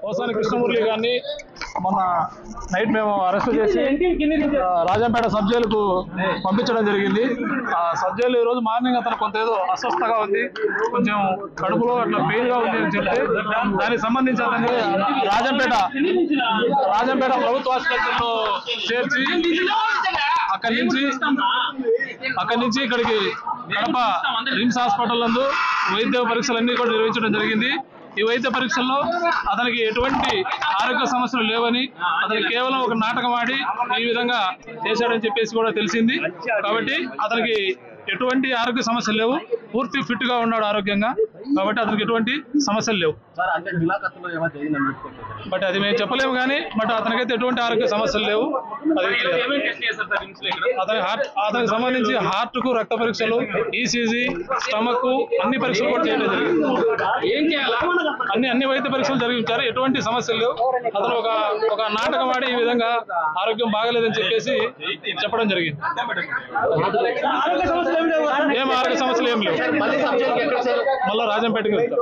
పోసాని కృష్ణమురళి గారిని మొన్న నైట్ మేము అరెస్ట్ చేసి రాజంపేట సబ్ జైలుకు పంపించడం జరిగింది. ఆ సబ్ జైలు ఈ రోజు మార్నింగ్ అతను కొంత ఏదో అస్వస్థగా ఉంది, కొంచెం కడుపులో అట్లా పెయిన్ గా ఉంది అని చెప్తే దానికి సంబంధించి అతన్ని రాజంపేట ప్రభుత్వ ఆసుపత్రిలో చేర్చి అక్కడి నుంచి ఇక్కడికి కడప రిమ్స్ హాస్పిటల్ నందు వైద్య పరీక్షలన్నీ కూడా నిర్వహించడం జరిగింది. ఈ వైద్య పరీక్షల్లో అతనికి ఎటువంటి ఆరోగ్య సమస్యలు లేవని, అతనికి కేవలం ఒక నాటకం ఆడి ఈ విధంగా చేశాడని చెప్పేసి కూడా తెలిసింది. కాబట్టి అతనికి ఎటువంటి ఆరోగ్య సమస్యలు లేవు, పూర్తి ఫిట్ గా ఉన్నాడు ఆరోగ్యంగా. కాబట్టి అతనికి ఎటువంటి సమస్యలు లేవు. బట్ అది మేము చెప్పలేము కానీ అతనికైతే ఎటువంటి ఆరోగ్య సమస్యలు లేవు. అతనికి సంబంధించి హార్ట్ కు రక్త పరీక్షలు, ఈసీజీ, స్టమక్ అన్ని పరీక్షలు కూడా చేయడం జరిగింది. అన్ని వైద్య పరీక్షలు జరిగించారు, ఎటువంటి సమస్యలు లేవు. అతను ఒక నాటకం ఆడి ఈ విధంగా ఆరోగ్యం బాగలేదని చెప్పేసి చెప్పడం జరిగింది. ఏం ఆరోగ్య సమస్యలు ఏం లేవు. మళ్ళీ రాజంపేటకి వెళ్తారు.